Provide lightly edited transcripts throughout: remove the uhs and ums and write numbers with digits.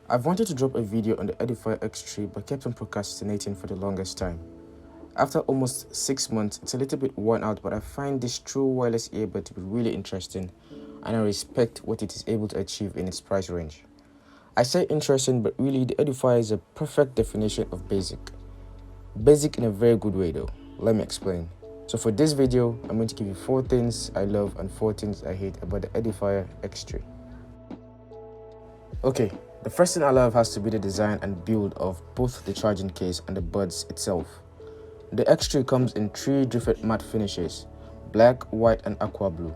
I've wanted to drop a video on the Edifier X3 but kept on procrastinating for the longest time. After almost 6 months, it's a little bit worn out, but I find this true wireless earbud to be really interesting and I respect what it is able to achieve in its price range. I say interesting, but really the Edifier is a perfect definition of basic. Basic in a very good way though. Let me explain. So for this video, I'm going to give you 4 things I love and 4 things I hate about the Edifier X3. Okay, the first thing I love has to be the design and build of both the charging case and the buds itself. The X3 comes in 3 different matte finishes: black, white and aqua blue.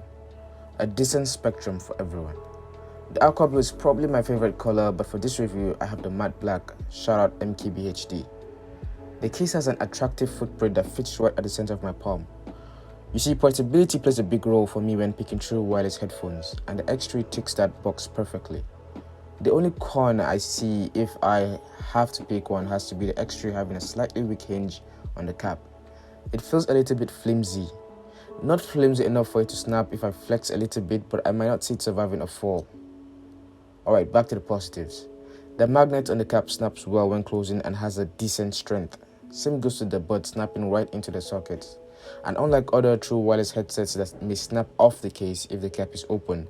A decent spectrum for everyone. The aqua blue is probably my favorite color, but for this review I have the matte black. Shout out MKBHD. The case has an attractive footprint that fits right at the center of my palm. You see, portability plays a big role for me when picking true wireless headphones, and the X3 ticks that box perfectly. The only con I see if I have to pick one has to be the X3 having a slightly weak hinge on the cap. It feels a little bit flimsy. Not flimsy enough for it to snap if I flex a little bit, but I might not see it surviving a fall. Alright, back to the positives. The magnet on the cap snaps well when closing and has a decent strength. Same goes to the bud snapping right into the sockets. And unlike other true wireless headsets that may snap off the case if the cap is open,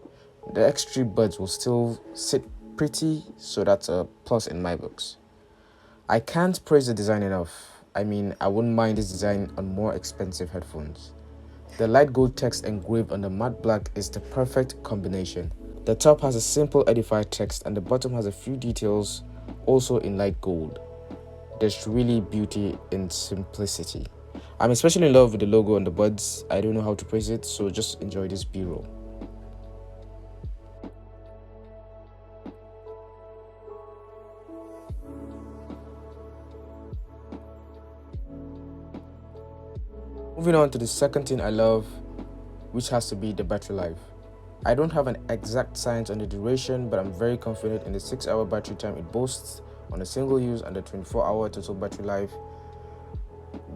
the X3 buds will still sit pretty, so that's a plus in my books. I can't praise the design enough. I mean, I wouldn't mind this design on more expensive headphones. The light gold text engraved on the matte black is the perfect combination. The top has a simple Edifier text and the bottom has a few details also in light gold. There's really beauty in simplicity. I'm especially in love with the logo on the buds. I don't know how to praise it, so just enjoy this B-roll. Moving on to the second thing I love, which has to be the battery life. I don't have an exact science on the duration, but I'm very confident in the 6-hour battery time it boasts on a single use and the 24-hour total battery life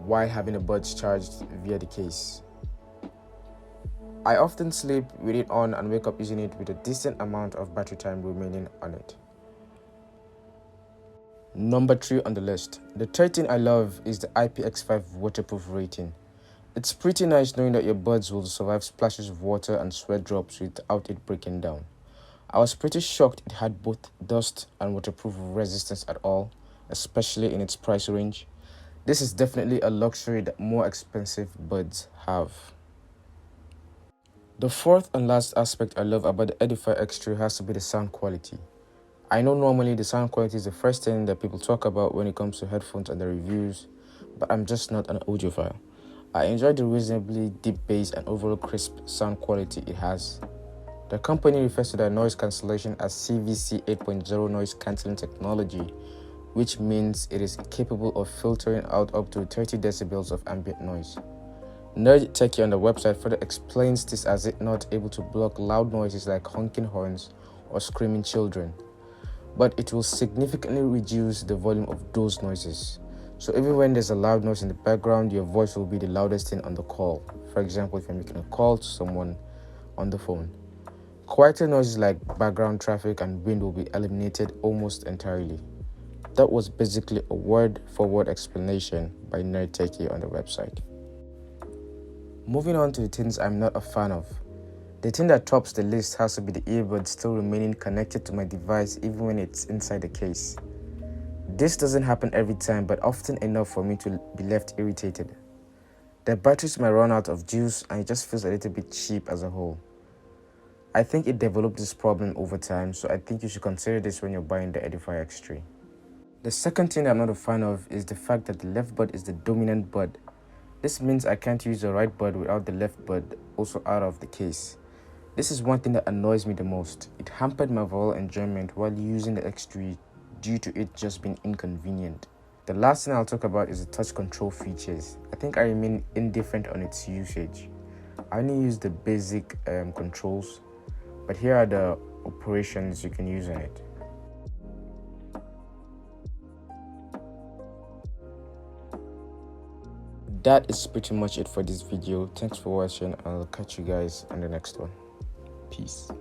while having the buds charged via the case. I often sleep with it on and wake up using it with a decent amount of battery time remaining on it. Number 3 on the list. The third thing I love is the IPX5 waterproof rating. It's pretty nice knowing that your buds will survive splashes of water and sweat drops without it breaking down. I was pretty shocked it had both dust and waterproof resistance at all, especially in its price range. This is definitely a luxury that more expensive buds have. The fourth and last aspect I love about the Edifier X3 has to be the sound quality. I know normally the sound quality is the first thing that people talk about when it comes to headphones and the reviews, but I'm just not an audiophile. I enjoy the reasonably deep bass and overall crisp sound quality it has. The company refers to their noise cancellation as CVC 8.0 noise cancelling technology, which means it is capable of filtering out up to 30 decibels of ambient noise. Nerd Techie on the website further explains this as it not able to block loud noises like honking horns or screaming children, but it will significantly reduce the volume of those noises. So even when there's a loud noise in the background, your voice will be the loudest thing on the call. For example, if you're making a call to someone on the phone. Quieter noises like background traffic and wind will be eliminated almost entirely. That was basically a word-for-word explanation by Nerd Techie on the website. Moving on to the things I'm not a fan of. The thing that tops the list has to be the earbuds still remaining connected to my device even when it's inside the case. This doesn't happen every time, but often enough for me to be left irritated. The batteries might run out of juice and it just feels a little bit cheap as a whole. I think it developed this problem over time, so I think you should consider this when you're buying the Edifier X3. The second thing I'm not a fan of is the fact that the left bud is the dominant bud. This means I can't use the right bud without the left bud also out of the case. This is one thing that annoys me the most. It hampered my overall enjoyment while using the X3 due to it just being inconvenient. The last thing I'll talk about is the touch control features. I think I remain indifferent on its usage. I only use the basic controls, but here are the operations you can use on it. That is pretty much it for this video. Thanks for watching. I'll catch you guys on the next one. Peace.